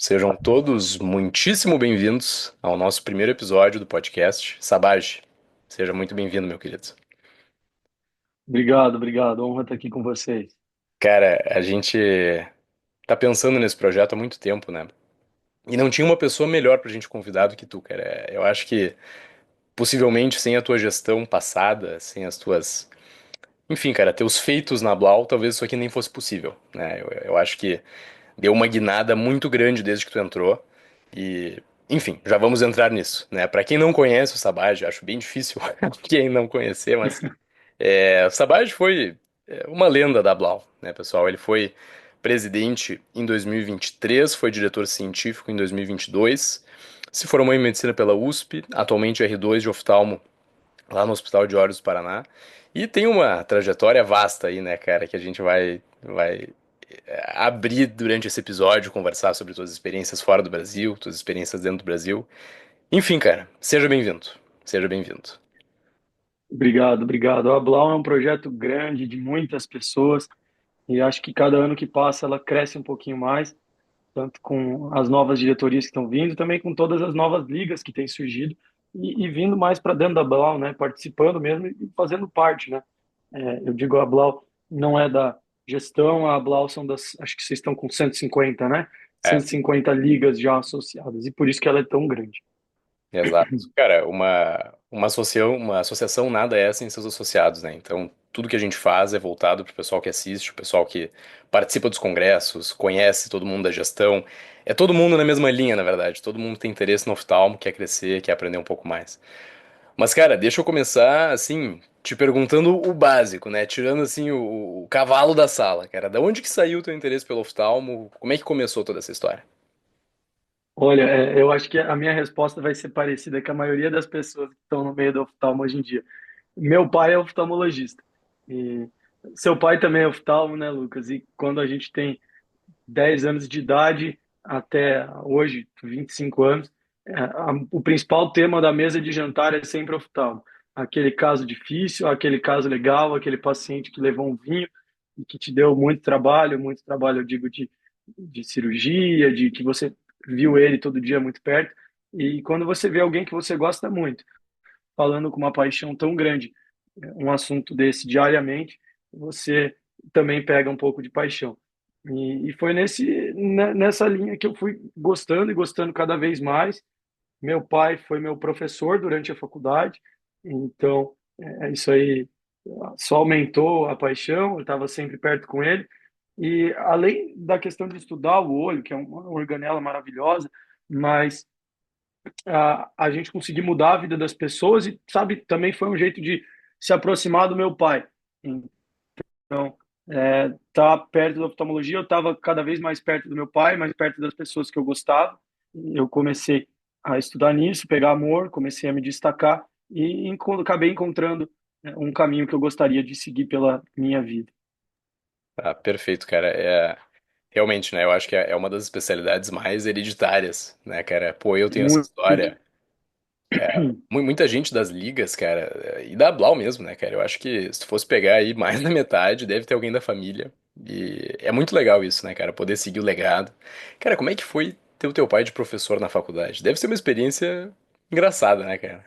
Sejam todos muitíssimo bem-vindos ao nosso primeiro episódio do podcast. Sabaj, seja muito bem-vindo, meu querido. Obrigado, obrigado. Honra estar aqui com vocês. Cara, a gente tá pensando nesse projeto há muito tempo, né? E não tinha uma pessoa melhor pra gente convidar do que tu, cara. Eu acho que possivelmente sem a tua gestão passada, sem as tuas. Enfim, cara, teus feitos na Blau, talvez isso aqui nem fosse possível, né? Eu acho que deu uma guinada muito grande desde que tu entrou. E, enfim, já vamos entrar nisso, né? Para quem não conhece o Sabaj, acho bem difícil quem não conhecer, mas o Sabaj foi uma lenda da Blau, né, pessoal? Ele foi presidente em 2023, foi diretor científico em 2022, se formou em medicina pela USP, atualmente R2 de oftalmo lá no Hospital de Olhos do Paraná. E tem uma trajetória vasta aí, né, cara, que a gente vai abrir durante esse episódio, conversar sobre tuas experiências fora do Brasil, tuas experiências dentro do Brasil. Enfim, cara, seja bem-vindo. Seja bem-vindo. Obrigado, obrigado. A Blau é um projeto grande de muitas pessoas e acho que cada ano que passa ela cresce um pouquinho mais, tanto com as novas diretorias que estão vindo, também com todas as novas ligas que têm surgido e vindo mais para dentro da Blau, né? Participando mesmo e fazendo parte, né? Eu digo a Blau não é da gestão, a Blau são das, acho que vocês estão com 150, né? É, 150 ligas já associadas e por isso que ela é tão grande. exato. Cara, uma associação nada é sem seus associados, né? Então, tudo que a gente faz é voltado pro pessoal que assiste, o pessoal que participa dos congressos, conhece todo mundo da gestão. É todo mundo na mesma linha, na verdade. Todo mundo tem interesse no oftalmo, quer crescer, quer aprender um pouco mais. Mas, cara, deixa eu começar, assim, te perguntando o básico, né? Tirando, assim, o cavalo da sala, cara. Da onde que saiu o teu interesse pelo oftalmo? Como é que começou toda essa história? Olha, eu acho que a minha resposta vai ser parecida com a maioria das pessoas que estão no meio do oftalmo hoje em dia. Meu pai é oftalmologista. E seu pai também é oftalmo, né, Lucas? E quando a gente tem 10 anos de idade até hoje, 25 anos, o principal tema da mesa de jantar é sempre oftalmo. Aquele caso difícil, aquele caso legal, aquele paciente que levou um vinho e que te deu muito trabalho, eu digo, de cirurgia, de que você viu ele todo dia muito perto. E quando você vê alguém que você gosta muito, falando com uma paixão tão grande, um assunto desse diariamente, você também pega um pouco de paixão. E foi nessa linha que eu fui gostando e gostando cada vez mais. Meu pai foi meu professor durante a faculdade, então isso aí só aumentou a paixão, eu estava sempre perto com ele. E além da questão de estudar o olho, que é uma organela maravilhosa, mas a gente conseguir mudar a vida das pessoas e, sabe, também foi um jeito de se aproximar do meu pai. Então, tá perto da oftalmologia, eu estava cada vez mais perto do meu pai, mais perto das pessoas que eu gostava. Eu comecei a estudar nisso, pegar amor, comecei a me destacar e acabei encontrando um caminho que eu gostaria de seguir pela minha vida. Ah, perfeito, cara. Realmente, né? Eu acho que é uma das especialidades mais hereditárias, né, cara? Pô, eu tenho essa Muito. história. Muita gente das ligas, cara, e da Blau mesmo, né, cara? Eu acho que se tu fosse pegar aí mais da metade, deve ter alguém da família. E é muito legal isso, né, cara? Poder seguir o legado. Cara, como é que foi ter o teu pai de professor na faculdade? Deve ser uma experiência engraçada, né, cara?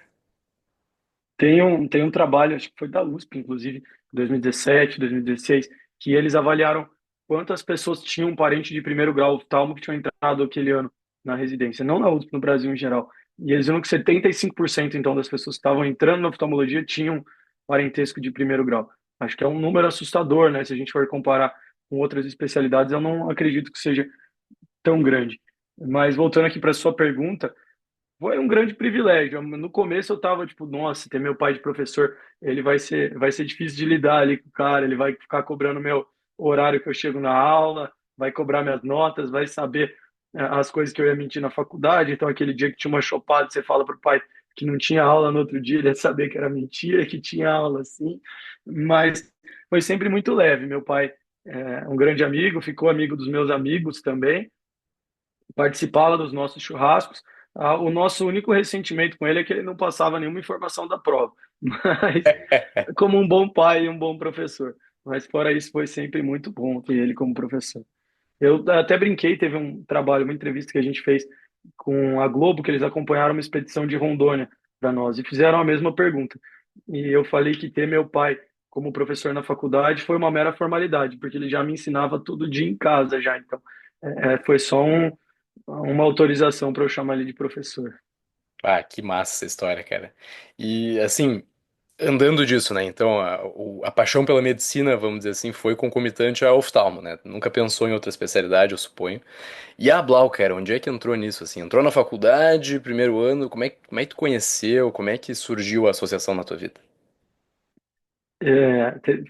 Tem um trabalho, acho que foi da USP, inclusive, 2017, 2016, que eles avaliaram quantas pessoas tinham um parente de primeiro grau oftalmo que tinham entrado aquele ano na residência, não na USP, no Brasil em geral. E eles viram que 75% então das pessoas que estavam entrando na oftalmologia tinham parentesco de primeiro grau. Acho que é um número assustador, né? Se a gente for comparar com outras especialidades, eu não acredito que seja tão grande. Mas voltando aqui para a sua pergunta, foi um grande privilégio. No começo eu tava tipo, nossa, ter meu pai de professor, ele vai ser difícil de lidar ali com o cara, ele vai ficar cobrando meu horário que eu chego na aula, vai cobrar minhas notas, vai saber as coisas que eu ia mentir na faculdade. Então, aquele dia que tinha uma chopada, você fala pro pai que não tinha aula no outro dia, ele ia saber que era mentira, que tinha aula assim. Mas foi sempre muito leve. Meu pai é um grande amigo, ficou amigo dos meus amigos também, participava dos nossos churrascos. O nosso único ressentimento com ele é que ele não passava nenhuma informação da prova, mas como um bom pai e um bom professor. Mas fora isso, foi sempre muito bom ter ele como professor. Eu até brinquei, teve um trabalho, uma entrevista que a gente fez com a Globo, que eles acompanharam uma expedição de Rondônia para nós e fizeram a mesma pergunta. E eu falei que ter meu pai como professor na faculdade foi uma mera formalidade, porque ele já me ensinava todo dia em casa já. Então, foi só uma autorização para eu chamar ele de professor. Ah, que massa essa história, cara. E assim, andando disso, né? Então, a paixão pela medicina, vamos dizer assim, foi concomitante ao oftalmo, né? Nunca pensou em outra especialidade, eu suponho. E a Blau, cara, onde é que entrou nisso, assim? Entrou na faculdade, primeiro ano, como é que tu conheceu, como é que surgiu a associação na tua vida?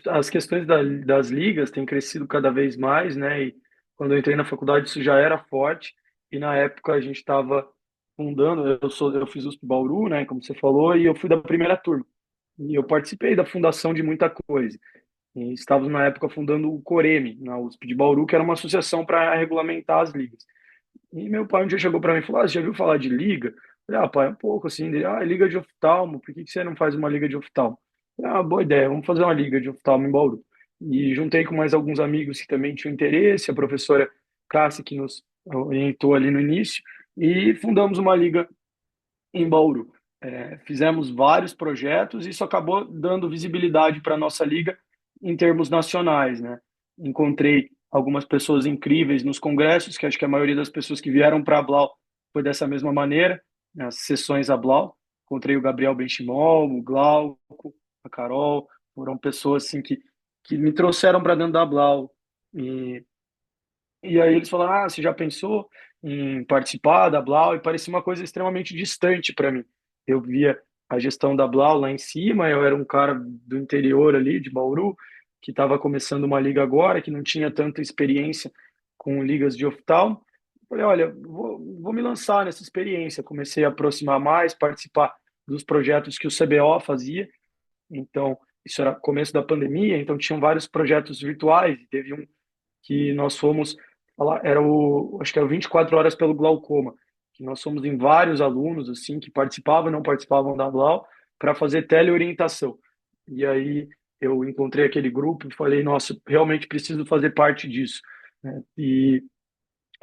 As questões das ligas têm crescido cada vez mais, né? E quando eu entrei na faculdade isso já era forte. E na época a gente estava fundando, eu fiz USP Bauru, né? Como você falou, e eu fui da primeira turma. E eu participei da fundação de muita coisa. E estávamos na época fundando o Coreme, na USP de Bauru, que era uma associação para regulamentar as ligas. E meu pai um dia chegou para mim e falou: você já viu falar de liga? Eu falei: pai, um pouco assim. Ele, liga de oftalmo, por que você não faz uma liga de oftalmo? Eu falei: boa ideia, vamos fazer uma liga de oftalmo em Bauru. E juntei com mais alguns amigos que também tinham interesse, a professora Cássia, que nos orientou ali no início, e fundamos uma liga em Bauru. Fizemos vários projetos e isso acabou dando visibilidade para a nossa liga em termos nacionais, né? Encontrei algumas pessoas incríveis nos congressos, que acho que a maioria das pessoas que vieram para a Blau foi dessa mesma maneira, nas sessões a Blau. Encontrei o Gabriel Benchimol, o Glauco, a Carol, foram pessoas assim que me trouxeram para dentro da Blau. E e aí eles falaram: você já pensou em participar da Blau? E parecia uma coisa extremamente distante para mim. Eu via a gestão da Blau lá em cima, eu era um cara do interior ali, de Bauru, que estava começando uma liga agora, que não tinha tanta experiência com ligas de oftalmo. Falei: olha, vou me lançar nessa experiência. Comecei a aproximar mais, participar dos projetos que o CBO fazia. Então, isso era começo da pandemia, então tinham vários projetos virtuais. Teve um que nós fomos, acho que era o 24 horas pelo glaucoma, que nós fomos em vários alunos assim que participavam e não participavam da Blau para fazer teleorientação. E aí eu encontrei aquele grupo e falei: nossa, realmente preciso fazer parte disso, né? E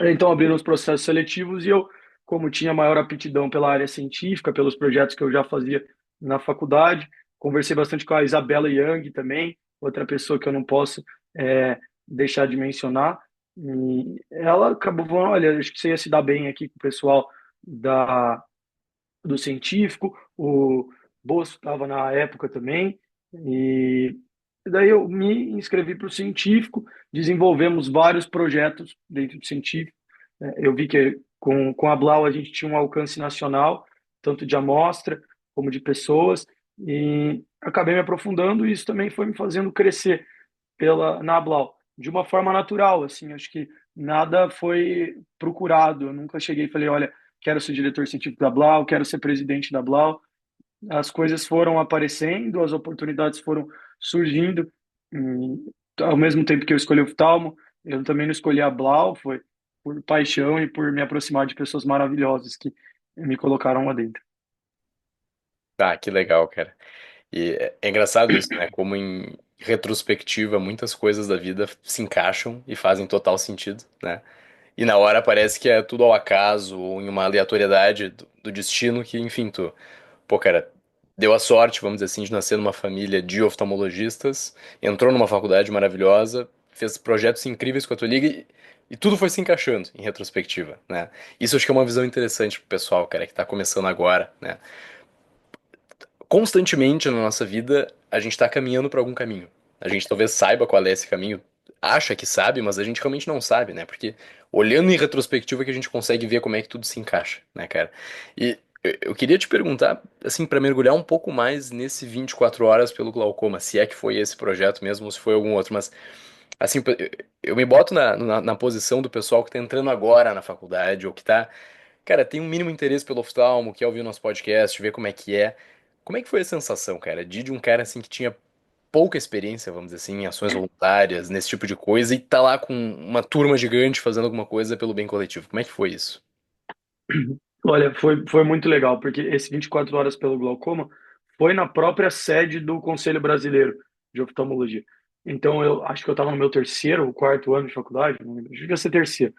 então abriram os processos seletivos e eu, como tinha maior aptidão pela área científica, pelos projetos que eu já fazia na faculdade, conversei bastante com a Isabela Young também, outra pessoa que eu não posso deixar de mencionar. E ela acabou falando: olha, acho que você ia se dar bem aqui com o pessoal do científico, o Bolso estava na época também, e daí eu me inscrevi para o científico, desenvolvemos vários projetos dentro do científico. Eu vi que com a Blau a gente tinha um alcance nacional, tanto de amostra como de pessoas, e acabei me aprofundando e isso também foi me fazendo crescer na Blau, de uma forma natural, assim, acho que nada foi procurado, eu nunca cheguei e falei: olha, quero ser diretor científico da Blau, quero ser presidente da Blau. As coisas foram aparecendo, as oportunidades foram surgindo. Ao mesmo tempo que eu escolhi o oftalmo, eu também não escolhi a Blau, foi por paixão e por me aproximar de pessoas maravilhosas que me colocaram lá dentro. Ah, que legal, cara. E é engraçado isso, né? Como em retrospectiva muitas coisas da vida se encaixam e fazem total sentido, né? E na hora parece que é tudo ao acaso ou em uma aleatoriedade do destino que, enfim, tu, pô, cara, deu a sorte, vamos dizer assim, de nascer numa família de oftalmologistas, entrou numa faculdade maravilhosa, fez projetos incríveis com a tua liga e tudo foi se encaixando em retrospectiva, né? Isso acho que é uma visão interessante pro pessoal, cara, que tá começando agora, né? Constantemente na nossa vida a gente está caminhando para algum caminho. A gente talvez saiba qual é esse caminho, acha que sabe, mas a gente realmente não sabe, né? Porque olhando em retrospectiva que a gente consegue ver como é que tudo se encaixa, né, cara? E eu queria te perguntar, assim, para mergulhar um pouco mais nesse 24 horas pelo glaucoma, se é que foi esse projeto mesmo ou se foi algum outro, mas assim, eu me boto na posição do pessoal que tá entrando agora na faculdade ou que tá, cara, tem um mínimo interesse pelo oftalmo, quer ouvir o nosso podcast, ver como é que é. Como é que foi a sensação, cara, de um cara assim que tinha pouca experiência, vamos dizer assim, em ações voluntárias, nesse tipo de coisa, e tá lá com uma turma gigante fazendo alguma coisa pelo bem coletivo? Como é que foi isso? Olha, foi muito legal, porque esse 24 horas pelo glaucoma foi na própria sede do Conselho Brasileiro de Oftalmologia. Então, eu acho que eu estava no meu terceiro ou quarto ano de faculdade, não lembro, acho que ia ser terceiro.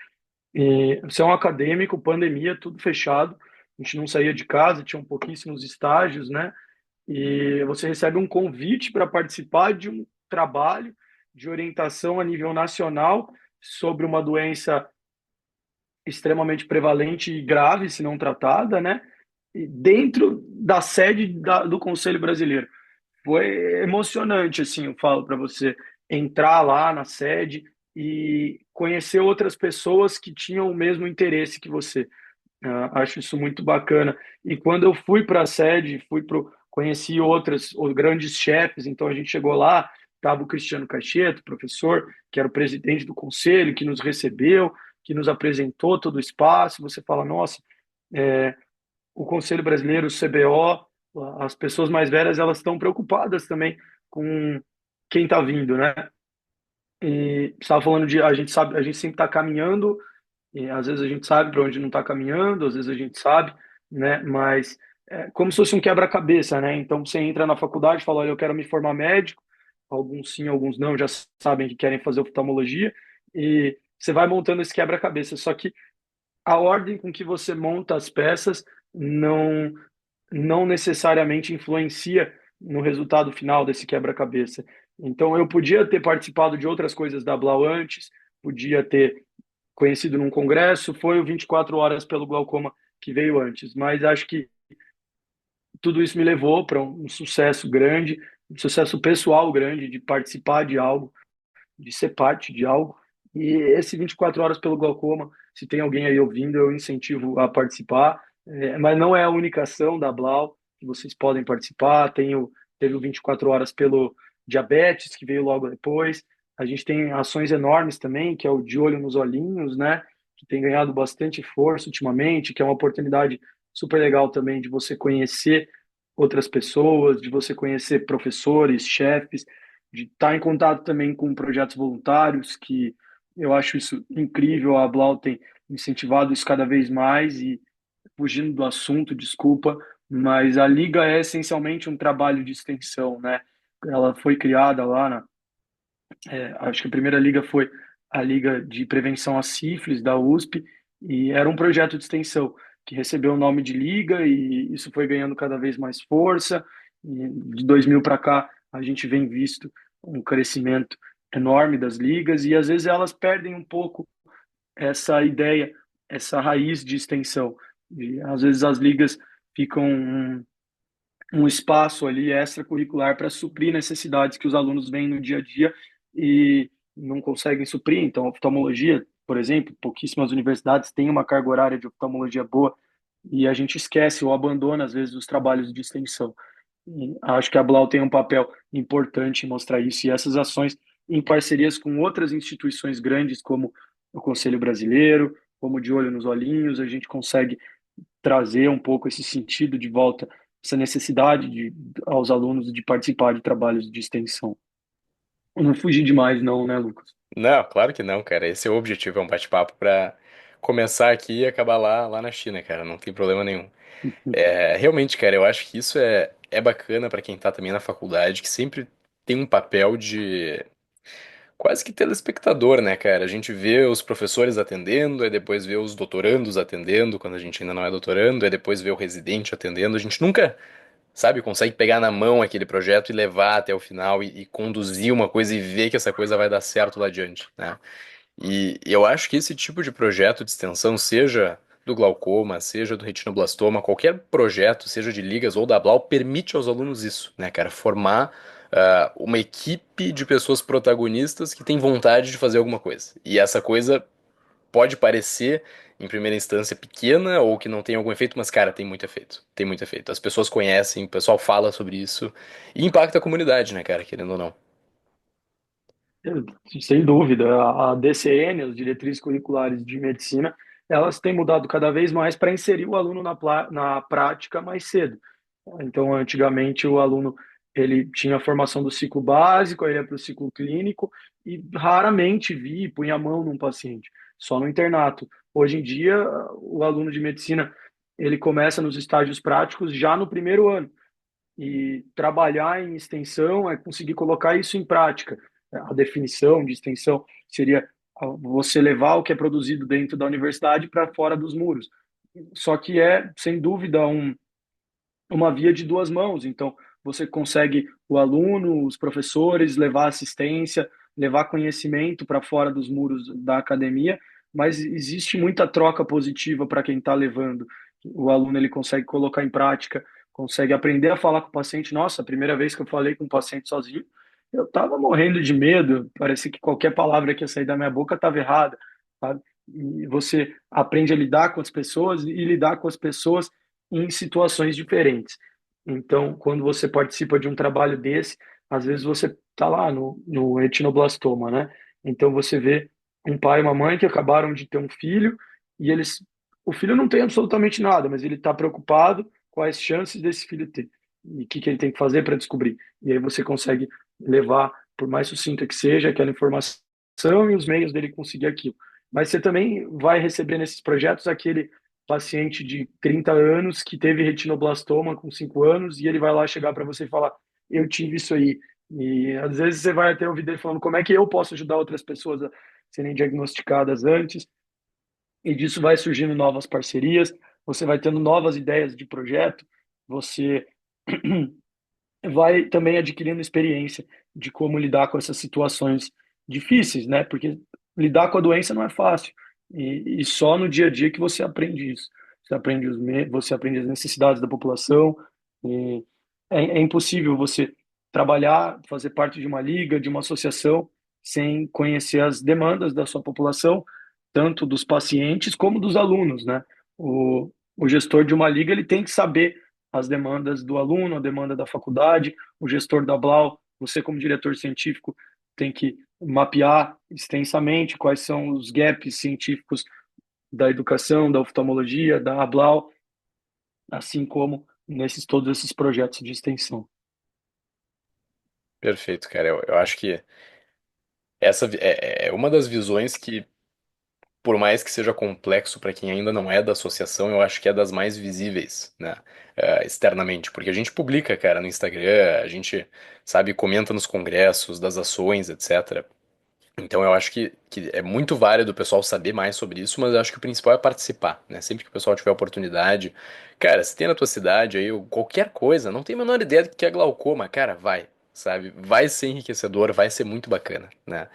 E você é um acadêmico, pandemia, tudo fechado, a gente não saía de casa, tinham pouquíssimos estágios, né? E você recebe um convite para participar de um trabalho de orientação a nível nacional sobre uma doença extremamente prevalente e grave, se não tratada, né? E dentro da sede do Conselho Brasileiro. Foi emocionante, assim, eu falo para você, entrar lá na sede e conhecer outras pessoas que tinham o mesmo interesse que você. Acho isso muito bacana. E quando eu fui para a sede, conheci os grandes chefes, então a gente chegou lá, estava o Cristiano Cacheto, professor, que era o presidente do conselho, que nos recebeu, que nos apresentou todo o espaço. Você fala, nossa, é, o Conselho Brasileiro, o CBO, as pessoas mais velhas, elas estão preocupadas também com quem está vindo, né? E estava falando de, a gente sabe, a gente sempre está caminhando, e às vezes a gente sabe para onde não está caminhando, às vezes a gente sabe, né? Mas é como se fosse um quebra-cabeça, né? Então você entra na faculdade e fala, olha, eu quero me formar médico, alguns sim, alguns não, já sabem que querem fazer oftalmologia, e você vai montando esse quebra-cabeça. Só que a ordem com que você monta as peças não necessariamente influencia no resultado final desse quebra-cabeça. Então, eu podia ter participado de outras coisas da Blau antes, podia ter conhecido num congresso, foi o 24 horas pelo glaucoma que veio antes, mas acho que tudo isso me levou para um sucesso grande, um sucesso pessoal grande de participar de algo, de ser parte de algo. E esse 24 horas pelo glaucoma, se tem alguém aí ouvindo, eu incentivo a participar. Mas não é a única ação da Blau que vocês podem participar. Teve o 24 horas pelo diabetes, que veio logo depois. A gente tem ações enormes também, que é o De Olho nos Olhinhos, né? Que tem ganhado bastante força ultimamente, que é uma oportunidade super legal também de você conhecer outras pessoas, de você conhecer professores, chefes, de estar em contato também com projetos voluntários, que eu acho isso incrível. A Blau tem incentivado isso cada vez mais e fugindo do assunto, desculpa, mas a Liga é essencialmente um trabalho de extensão, né? Ela foi criada lá acho que a primeira liga foi a Liga de Prevenção à Sífilis da USP e era um projeto de extensão que recebeu o nome de Liga e isso foi ganhando cada vez mais força. E de 2000 para cá a gente vem visto um crescimento enorme das ligas e às vezes elas perdem um pouco essa ideia, essa raiz de extensão. E às vezes as ligas ficam um espaço ali extracurricular para suprir necessidades que os alunos veem no dia a dia e não conseguem suprir. Então, oftalmologia, por exemplo, pouquíssimas universidades têm uma carga horária de oftalmologia boa e a gente esquece ou abandona, às vezes, os trabalhos de extensão. E acho que a Blau tem um papel importante em mostrar isso e essas ações em parcerias com outras instituições grandes, como o Conselho Brasileiro, como De Olho nos Olhinhos, a gente consegue trazer um pouco esse sentido de volta, essa necessidade aos alunos de participar de trabalhos de extensão. Eu não fugi demais, não, né, Lucas? Não, claro que não, cara. Esse é o objetivo, é um bate-papo pra começar aqui e acabar lá na China, cara. Não tem problema nenhum. É, realmente, cara, eu acho que isso é bacana pra quem tá também na faculdade, que sempre tem um papel de quase que telespectador, né, cara? A gente vê os professores atendendo, aí depois vê os doutorandos atendendo, quando a gente ainda não é doutorando, aí depois vê o residente atendendo. A gente nunca, sabe, consegue pegar na mão aquele projeto e levar até o final e conduzir uma coisa e ver que essa coisa vai dar certo lá adiante, né? E eu acho que esse tipo de projeto de extensão, seja do glaucoma, seja do retinoblastoma, qualquer projeto, seja de ligas ou da Blau, permite aos alunos isso, né, cara? Formar uma equipe de pessoas protagonistas que têm vontade de fazer alguma coisa. E essa coisa pode parecer, em primeira instância, pequena ou que não tem algum efeito, mas, cara, tem muito efeito. Tem muito efeito. As pessoas conhecem, o pessoal fala sobre isso e impacta a comunidade, né, cara, querendo ou não. Sem dúvida, a DCN, as diretrizes curriculares de medicina, elas têm mudado cada vez mais para inserir o aluno na prática mais cedo. Então, antigamente, o aluno ele tinha a formação do ciclo básico, aí ele ia para o ciclo clínico e raramente via e punha a mão num paciente, só no internato. Hoje em dia, o aluno de medicina ele começa nos estágios práticos já no primeiro ano. E trabalhar em extensão é conseguir colocar isso em prática. A definição de extensão seria você levar o que é produzido dentro da universidade para fora dos muros. Só que é, sem dúvida, uma via de duas mãos. Então, você consegue o aluno, os professores, levar assistência, levar conhecimento para fora dos muros da academia, mas existe muita troca positiva para quem está levando. O aluno ele consegue colocar em prática, consegue aprender a falar com o paciente. Nossa, a primeira vez que eu falei com o paciente sozinho, eu estava morrendo de medo, parecia que qualquer palavra que ia sair da minha boca estava errada, sabe? E você aprende a lidar com as pessoas e lidar com as pessoas em situações diferentes. Então, quando você participa de um trabalho desse, às vezes você está lá no retinoblastoma, né? Então você vê um pai e uma mãe que acabaram de ter um filho e o filho não tem absolutamente nada, mas ele está preocupado com as chances desse filho ter e o que ele tem que fazer para descobrir. E aí você consegue levar, por mais sucinta que seja, aquela informação e os meios dele conseguir aquilo. Mas você também vai receber nesses projetos aquele paciente de 30 anos que teve retinoblastoma com 5 anos e ele vai lá chegar para você e falar: eu tive isso aí. E às vezes você vai até ouvir dele falando: como é que eu posso ajudar outras pessoas a serem diagnosticadas antes? E disso vai surgindo novas parcerias, você vai tendo novas ideias de projeto, você vai também adquirindo experiência de como lidar com essas situações difíceis, né? Porque lidar com a doença não é fácil. E só no dia a dia que você aprende isso. Você aprende as necessidades da população. E é impossível você trabalhar, fazer parte de uma liga, de uma associação, sem conhecer as demandas da sua população, tanto dos pacientes como dos alunos, né? O gestor de uma liga ele tem que saber as demandas do aluno, a demanda da faculdade, o gestor da Blau, você como diretor científico tem que mapear extensamente quais são os gaps científicos da educação, da oftalmologia, da Blau, assim como nesses todos esses projetos de extensão. Perfeito, cara. Eu acho que essa é uma das visões que, por mais que seja complexo para quem ainda não é da associação, eu acho que é das mais visíveis, né? Externamente. Porque a gente publica, cara, no Instagram, a gente, sabe, comenta nos congressos, das ações, etc. Então eu acho que é muito válido o pessoal saber mais sobre isso, mas eu acho que o principal é participar, né? Sempre que o pessoal tiver oportunidade. Cara, se tem na tua cidade aí qualquer coisa, não tem a menor ideia do que é glaucoma, cara, vai, sabe? Vai ser enriquecedor, vai ser muito bacana, né?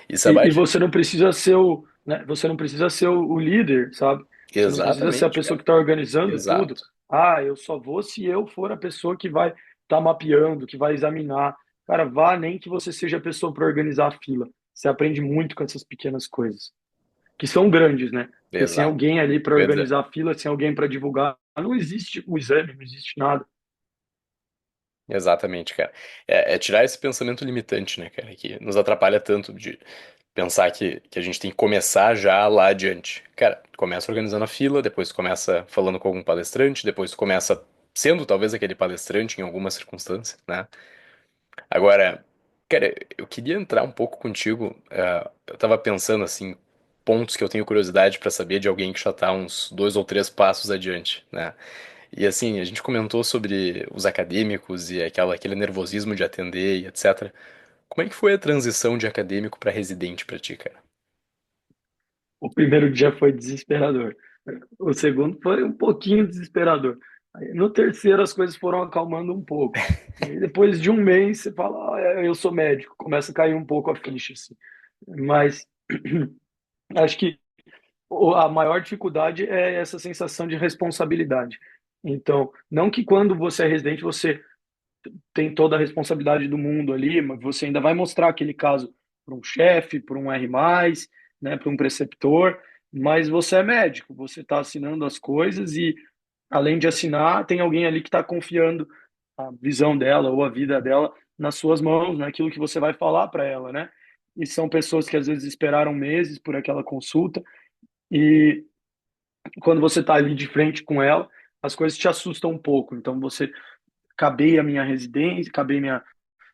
E E Sabad, você não precisa ser o, né, você não precisa ser o líder, sabe? Você não precisa ser a exatamente, pessoa cara. que está organizando tudo. Exato. Ah, eu só vou se eu for a pessoa que vai estar mapeando, que vai examinar. Cara, vá nem que você seja a pessoa para organizar a fila. Você aprende muito com essas pequenas coisas, que são grandes, né? Porque sem Exato. alguém ali para Eu ia dizer. organizar a fila, sem alguém para divulgar, não existe o exame, não existe nada. Exatamente, cara. É tirar esse pensamento limitante, né, cara, que nos atrapalha tanto de pensar que a gente tem que começar já lá adiante. Cara, tu começa organizando a fila, depois tu começa falando com algum palestrante, depois tu começa sendo talvez aquele palestrante em alguma circunstância, né? Agora, cara, eu queria entrar um pouco contigo. Eu tava pensando assim, pontos que eu tenho curiosidade pra saber de alguém que já tá uns 2 ou 3 passos adiante, né? E assim, a gente comentou sobre os acadêmicos e aquele nervosismo de atender e etc. Como é que foi a transição de acadêmico pra residente pra ti, cara? O primeiro dia foi desesperador. O segundo foi um pouquinho desesperador. Aí, no terceiro, as coisas foram acalmando um pouco. E aí, depois de um mês, você fala: eu sou médico. Começa a cair um pouco a ficha, assim. Mas acho que a maior dificuldade é essa sensação de responsabilidade. Então, não que quando você é residente, você tem toda a responsabilidade do mundo ali, mas você ainda vai mostrar aquele caso para um chefe, para um R+, né, para um preceptor, mas você é médico, você está assinando as coisas e, além de assinar, tem alguém ali que está confiando a visão dela ou a vida dela nas suas mãos, naquilo que você vai falar para ela, né? E são pessoas que às vezes esperaram meses por aquela consulta e quando você está ali de frente com ela, as coisas te assustam um pouco. Então você acabei a minha residência,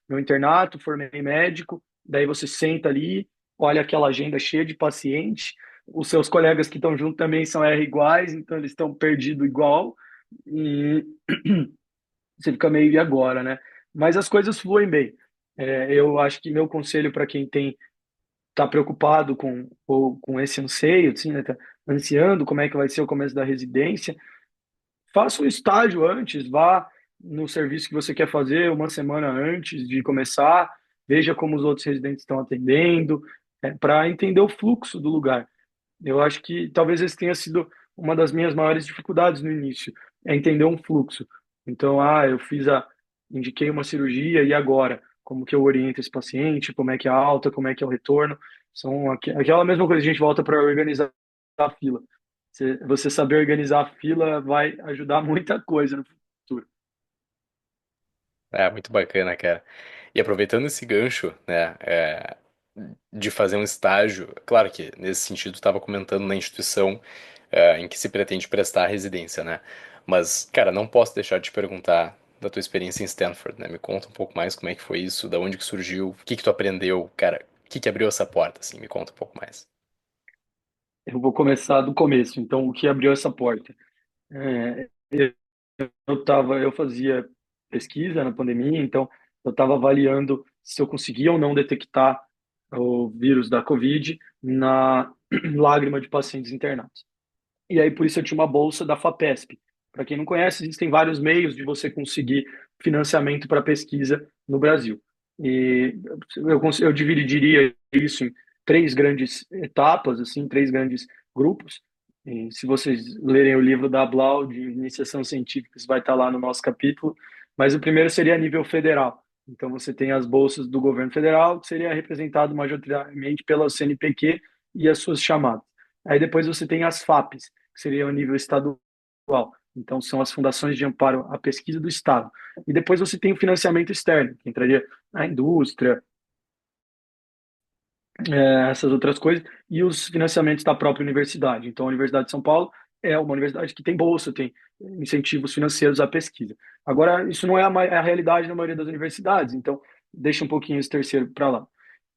meu internato, formei médico, daí você senta ali, olha aquela agenda cheia de paciente, os seus colegas que estão junto também são R iguais, então eles estão perdidos igual, e você fica meio e agora, né? Mas as coisas fluem bem. Eu acho que meu conselho para quem está preocupado com esse anseio, assim, né, tá ansiando como é que vai ser o começo da residência, faça um estágio antes, vá no serviço que você quer fazer uma semana antes de começar, veja como os outros residentes estão atendendo, para entender o fluxo do lugar. Eu acho que talvez esse tenha sido uma das minhas maiores dificuldades no início, é entender um fluxo. Então, indiquei uma cirurgia e agora? Como que eu oriento esse paciente? Como é que é a alta? Como é que é o retorno? São aquela mesma coisa, a gente volta para organizar a fila. Você saber organizar a fila vai ajudar muita coisa no futuro. É, muito bacana, cara. E aproveitando esse gancho, né, de fazer um estágio, claro que nesse sentido tu estava comentando na instituição em que se pretende prestar a residência, né? Mas, cara, não posso deixar de te perguntar da tua experiência em Stanford, né? Me conta um pouco mais como é que foi isso, da onde que surgiu, o que que tu aprendeu, cara, o que que abriu essa porta, assim, me conta um pouco mais. Eu vou começar do começo. Então, o que abriu essa porta? É, eu fazia pesquisa na pandemia, então eu estava avaliando se eu conseguia ou não detectar o vírus da Covid na lágrima de pacientes internados. E aí, por isso, eu tinha uma bolsa da FAPESP. Para quem não conhece, existem vários meios de você conseguir financiamento para pesquisa no Brasil. E eu dividiria isso em três grandes etapas, assim, três grandes grupos. E se vocês lerem o livro da Blau, de iniciação científica, isso vai estar lá no nosso capítulo. Mas o primeiro seria a nível federal. Então, você tem as bolsas do governo federal, que seria representado majoritariamente pela CNPq e as suas chamadas. Aí depois você tem as FAPs, que seria a nível estadual. Então, são as fundações de amparo à pesquisa do Estado. E depois você tem o financiamento externo, que entraria a indústria, essas outras coisas, e os financiamentos da própria universidade. Então, a Universidade de São Paulo é uma universidade que tem bolsa, tem incentivos financeiros à pesquisa. Agora, isso não é a realidade na maioria das universidades, então deixa um pouquinho esse terceiro para lá.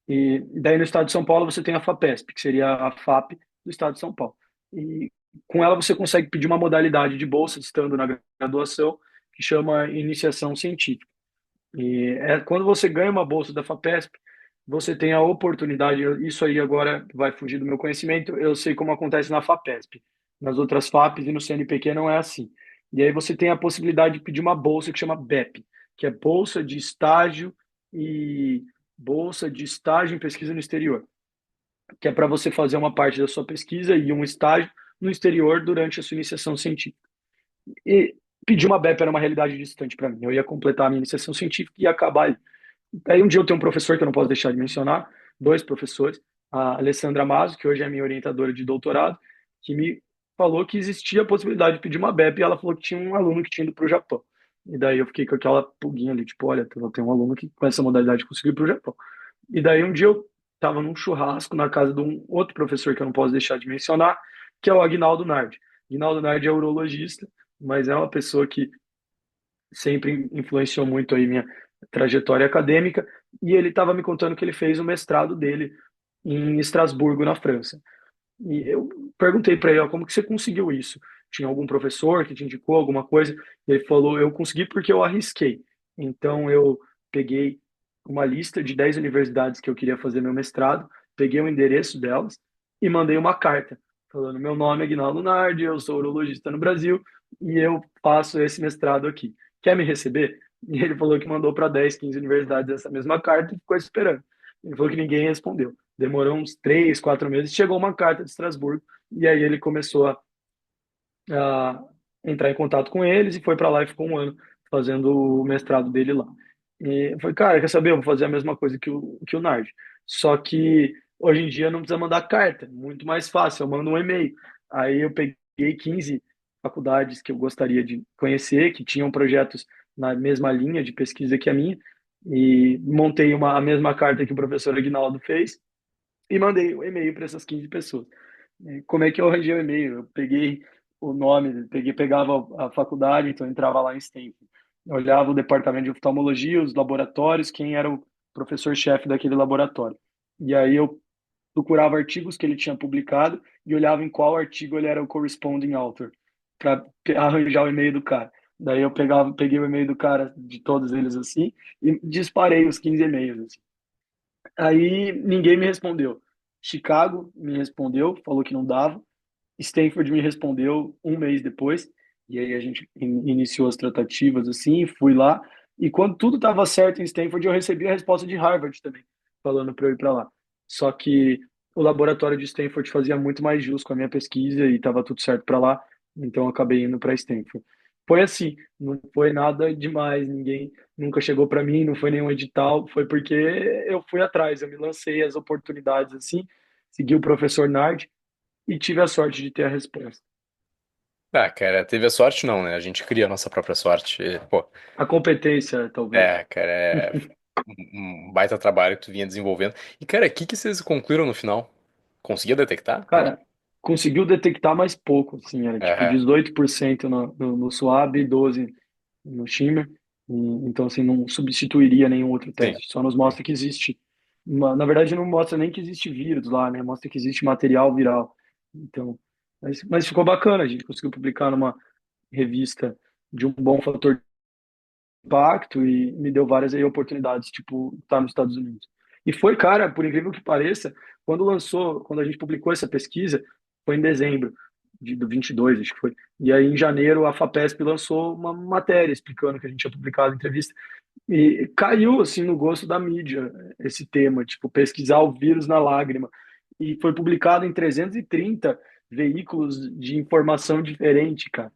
E daí no estado de São Paulo você tem a FAPESP, que seria a FAP do estado de São Paulo. E com ela você consegue pedir uma modalidade de bolsa, estando na graduação, que chama iniciação científica. E quando você ganha uma bolsa da FAPESP, você tem a oportunidade, isso aí agora vai fugir do meu conhecimento, eu sei como acontece na FAPESP. Nas outras FAPs e no CNPq não é assim. E aí você tem a possibilidade de pedir uma bolsa que chama BEP, que é Bolsa de Estágio e Bolsa de Estágio em Pesquisa no Exterior, que é para você fazer uma parte da sua pesquisa e um estágio no exterior durante a sua iniciação científica. E pedir uma BEP era uma realidade distante para mim. Eu ia completar a minha iniciação científica e ia acabar aí. Aí um dia eu tenho um professor que eu não posso deixar de mencionar, dois professores, a Alessandra Maso, que hoje é minha orientadora de doutorado, que me falou que existia a possibilidade de pedir uma BEP e ela falou que tinha um aluno que tinha ido para o Japão. E daí eu fiquei com aquela pulguinha ali, tipo, olha, tem um aluno que com essa modalidade conseguiu ir para o Japão. E daí um dia eu estava num churrasco na casa de um outro professor que eu não posso deixar de mencionar, que é o Agnaldo Nardi. Agnaldo Nardi é urologista, mas é uma pessoa que sempre influenciou muito aí minha trajetória acadêmica, e ele estava me contando que ele fez o mestrado dele em Estrasburgo, na França. E eu perguntei para ele, ó, como que você conseguiu isso? Tinha algum professor que te indicou alguma coisa? E ele falou, eu consegui porque eu arrisquei. Então eu peguei uma lista de 10 universidades que eu queria fazer meu mestrado, peguei o endereço delas e mandei uma carta falando, meu nome é Aguinaldo Nardi, eu sou urologista no Brasil e eu faço esse mestrado aqui. Quer me receber? E ele falou que mandou para 10, 15 universidades essa mesma carta e ficou esperando. Ele falou que ninguém respondeu. Demorou uns 3, 4 meses, chegou uma carta de Estrasburgo, e aí ele começou a entrar em contato com eles e foi para lá e ficou um ano fazendo o mestrado dele lá. E foi, cara, quer saber? Eu vou fazer a mesma coisa que o Nard. Só que hoje em dia não precisa mandar carta, muito mais fácil, eu mando um e-mail. Aí eu peguei 15 faculdades que eu gostaria de conhecer, que tinham projetos na mesma linha de pesquisa que a minha, e montei a mesma carta que o professor Aguinaldo fez, e mandei um e-mail para essas 15 pessoas. E como é que eu arranjei o e-mail? Eu peguei o nome, pegava a faculdade, então eu entrava lá em Stanford. Eu olhava o departamento de oftalmologia, os laboratórios, quem era o professor-chefe daquele laboratório. E aí eu procurava artigos que ele tinha publicado e olhava em qual artigo ele era o corresponding author, para arranjar o e-mail do cara. Daí eu peguei o e-mail do cara, de todos eles assim, e disparei os 15 e-mails, assim. Aí ninguém me respondeu. Chicago me respondeu, falou que não dava. Stanford me respondeu um mês depois, e aí a gente iniciou as tratativas assim, fui lá, e quando tudo estava certo em Stanford, eu recebi a resposta de Harvard também, falando para eu ir para lá. Só que o laboratório de Stanford fazia muito mais jus com a minha pesquisa e estava tudo certo para lá, então eu acabei indo para Stanford. Foi assim, não foi nada demais, ninguém nunca chegou para mim, não foi nenhum edital, foi porque eu fui atrás, eu me lancei as oportunidades assim, segui o professor Nard, e tive a sorte de ter a resposta. Ah, cara, teve a sorte não, né? A gente cria a nossa própria sorte. E, pô, A competência, talvez. cara, é um baita trabalho que tu vinha desenvolvendo. E, cara, o que que vocês concluíram no final? Conseguia detectar ou não? Cara, conseguiu detectar mais pouco, assim, era tipo Aham, 18% no SWAB e 12% no shimmer. Então, assim, não substituiria nenhum outro sim. teste. Só nos Sim. mostra que existe. Na verdade, não mostra nem que existe vírus lá, né? Mostra que existe material viral. Então, mas ficou bacana. A gente conseguiu publicar numa revista de um bom fator impacto e me deu várias aí oportunidades, tipo, estar nos Estados Unidos. E foi, cara, por incrível que pareça, quando a gente publicou essa pesquisa, foi em dezembro do 22, acho que foi. E aí, em janeiro, a FAPESP lançou uma matéria explicando que a gente tinha publicado em entrevista. E caiu, assim, no gosto da mídia esse tema, tipo, pesquisar o vírus na lágrima. E foi publicado em 330 veículos de informação diferente, cara.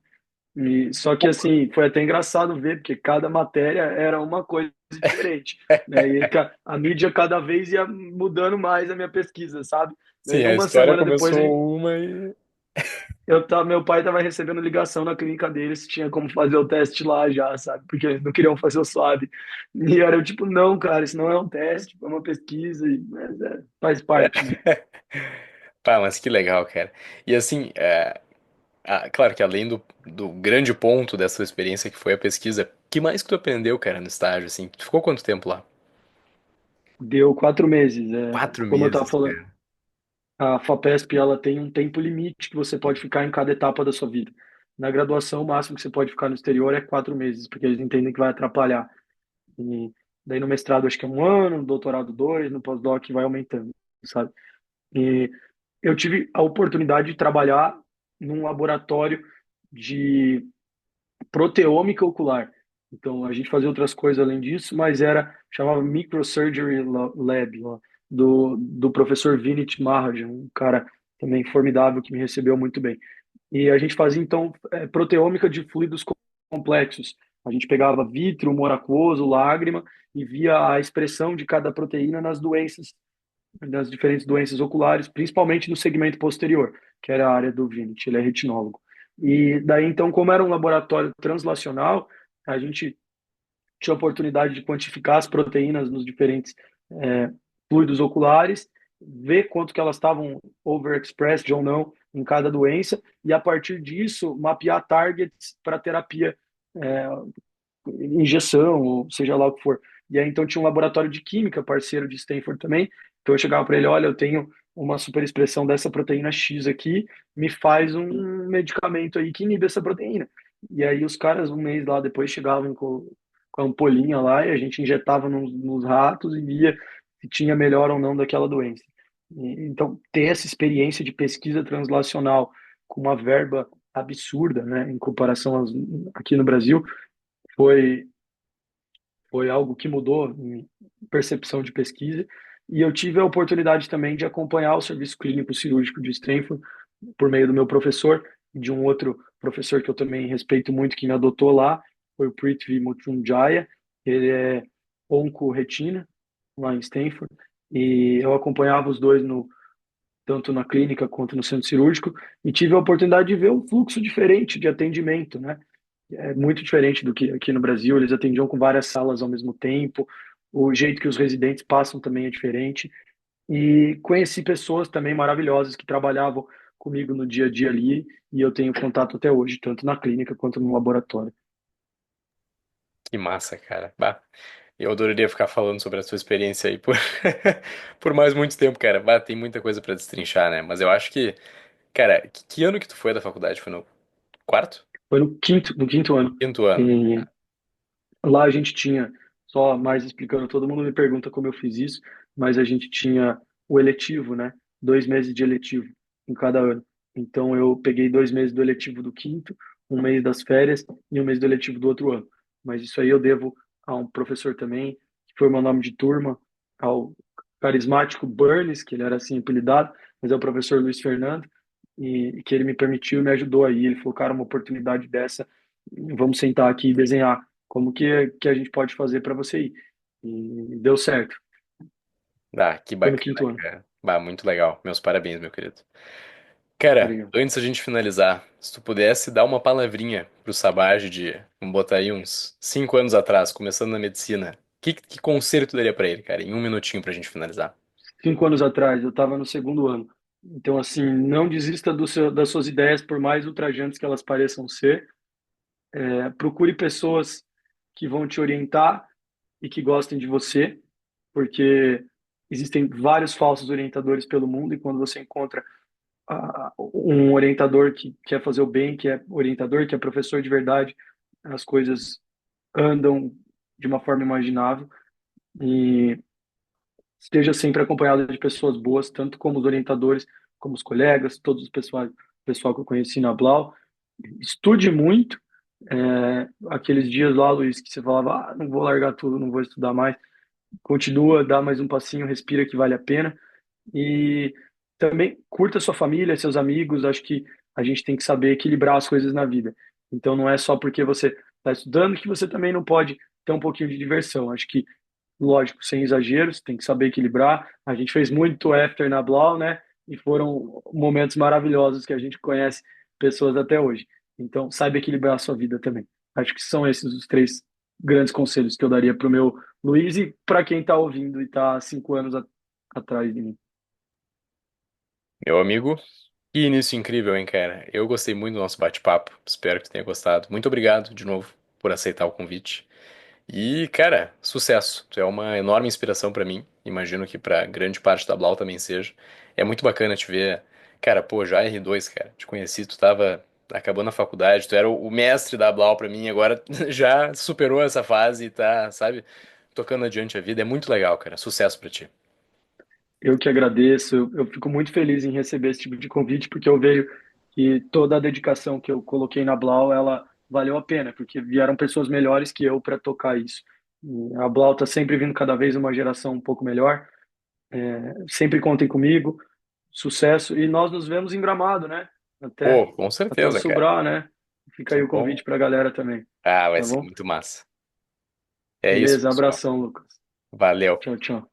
Só que assim, foi até engraçado ver, porque cada matéria era uma coisa diferente, né? E a mídia cada vez ia mudando mais a minha pesquisa, sabe? Sim, Daí a uma história semana depois começou uma e. meu pai estava recebendo ligação na clínica dele se tinha como fazer o teste lá já, sabe? Porque eles não queriam fazer o swab. E era eu tipo, não, cara, isso não é um teste, é uma pesquisa, mas, faz parte, né? Pá, mas que legal, cara. E assim, claro que além do grande ponto dessa experiência que foi a pesquisa, que mais que tu aprendeu, cara, no estágio, assim? Tu ficou quanto tempo lá? Deu 4 meses, 4 como eu estava meses, falando. cara. A FAPESP ela tem um tempo limite que você pode ficar em cada etapa da sua vida. Na graduação, o máximo que você pode ficar no exterior é 4 meses, porque eles entendem que vai atrapalhar. E daí no mestrado acho que é um ano, no doutorado dois, no pós-doc vai aumentando, sabe? E eu tive a oportunidade de trabalhar num laboratório de proteômica ocular. Então, a gente fazia outras coisas além disso, mas chamava Microsurgery Lab, ó, do professor Vinit Mahajan, um cara também formidável que me recebeu muito bem. E a gente fazia, então, proteômica de fluidos complexos. A gente pegava vítreo, humor aquoso, lágrima, e via a expressão de cada proteína nas doenças, das diferentes doenças oculares, principalmente no segmento posterior, que era a área do Vinit, ele é retinólogo. E daí, então, como era um laboratório translacional, a gente tinha a oportunidade de quantificar as proteínas nos diferentes é, fluidos oculares, ver quanto que elas estavam overexpressed ou não em cada doença, e a partir disso, mapear targets para terapia, é, injeção, ou seja lá o que for. E aí, então, tinha um laboratório de química, parceiro de Stanford também. Então, eu chegava para ele: olha, eu tenho uma superexpressão dessa proteína X aqui, me faz um medicamento aí que inibe essa proteína. E aí, os caras, um mês lá depois, chegavam com a ampolinha lá e a gente injetava nos ratos e via se tinha melhor ou não daquela doença. Então, ter essa experiência de pesquisa translacional com uma verba absurda, né, em comparação aqui no Brasil, foi foi algo que mudou em percepção de pesquisa. E eu tive a oportunidade também de acompanhar o serviço clínico cirúrgico de Stanford por meio do meu professor e de um outro professor que eu também respeito muito, que me adotou lá, foi o Prithvi Mruthyunjaya. Ele é onco-retina lá em Stanford. E eu acompanhava os dois tanto na clínica quanto no centro cirúrgico e tive a oportunidade de ver um fluxo diferente de atendimento, né? É muito diferente do que aqui no Brasil. Eles atendiam com várias salas ao mesmo tempo. O jeito que os residentes passam também é diferente. E conheci pessoas também maravilhosas que trabalhavam comigo no dia a dia ali e eu tenho contato até hoje, tanto na clínica quanto no laboratório. Que massa, cara. Bah, eu adoraria ficar falando sobre a sua experiência aí por, por mais muito tempo, cara. Bah, tem muita coisa pra destrinchar, né? Mas eu acho que, cara, que ano que tu foi da faculdade? Foi no quarto? Foi no quinto ano. Quinto ano. E lá a gente tinha, só mais explicando, todo mundo me pergunta como eu fiz isso, mas a gente tinha o eletivo, né? 2 meses de eletivo em cada ano. Então eu peguei 2 meses do eletivo do quinto, um mês das férias e um mês do eletivo do outro ano. Mas isso aí eu devo a um professor também, que foi o meu nome de turma, ao carismático Burns, que ele era assim apelidado, mas é o professor Luiz Fernando, e que ele me permitiu e me ajudou aí. Ele falou, cara, uma oportunidade dessa, vamos sentar aqui e desenhar como que a gente pode fazer para você ir. E deu certo. Ah, que Foi no bacana, quinto ano. cara. Bah, muito legal. Meus parabéns, meu querido. Cara, Obrigado. antes da gente finalizar, se tu pudesse dar uma palavrinha pro Sabaj de, vamos botar aí uns 5 anos atrás, começando na medicina, que conselho tu daria pra ele, cara, em um minutinho pra gente finalizar? 5 anos atrás, eu estava no segundo ano. Então, assim, não desista das suas ideias, por mais ultrajantes que elas pareçam ser. Procure pessoas que vão te orientar e que gostem de você, porque existem vários falsos orientadores pelo mundo, e quando você encontra um orientador que quer fazer o bem, que é orientador, que é professor de verdade, as coisas andam de uma forma imaginável. E esteja sempre acompanhado de pessoas boas, tanto como os orientadores, como os colegas, todos os pessoal que eu conheci na Blau. Estude muito. Aqueles dias lá, Luiz, que você falava, não vou largar tudo, não vou estudar mais. Continua, dá mais um passinho, respira que vale a pena. E também curta sua família, seus amigos. Acho que a gente tem que saber equilibrar as coisas na vida. Então não é só porque você está estudando que você também não pode ter um pouquinho de diversão. Acho que, lógico, sem exageros, tem que saber equilibrar. A gente fez muito after na Blau, né? E foram momentos maravilhosos que a gente conhece pessoas até hoje. Então, saiba equilibrar a sua vida também. Acho que são esses os três grandes conselhos que eu daria para o meu Luiz e para quem está ouvindo e está 5 anos atrás de mim. Meu amigo, que início incrível, hein, cara? Eu gostei muito do nosso bate-papo, espero que tu tenha gostado. Muito obrigado de novo por aceitar o convite. E, cara, sucesso. Tu é uma enorme inspiração pra mim. Imagino que pra grande parte da Blau também seja. É muito bacana te ver. Cara, pô, já R2, cara. Te conheci, tu tava acabando a faculdade, tu era o mestre da Blau pra mim, agora já superou essa fase e tá, sabe, tocando adiante a vida. É muito legal, cara. Sucesso pra ti. Eu que agradeço, eu fico muito feliz em receber esse tipo de convite, porque eu vejo que toda a dedicação que eu coloquei na Blau, ela valeu a pena, porque vieram pessoas melhores que eu para tocar isso. E a Blau está sempre vindo cada vez uma geração um pouco melhor. Sempre contem comigo, sucesso. E nós nos vemos em Gramado, né? Até, Pô, com até o certeza, cara. Subrar, né? Fica Que aí o bom. convite para a galera também, Ah, vai tá ser bom? muito massa. É isso, Beleza, pessoal. abração, Lucas. Valeu. Tchau, tchau.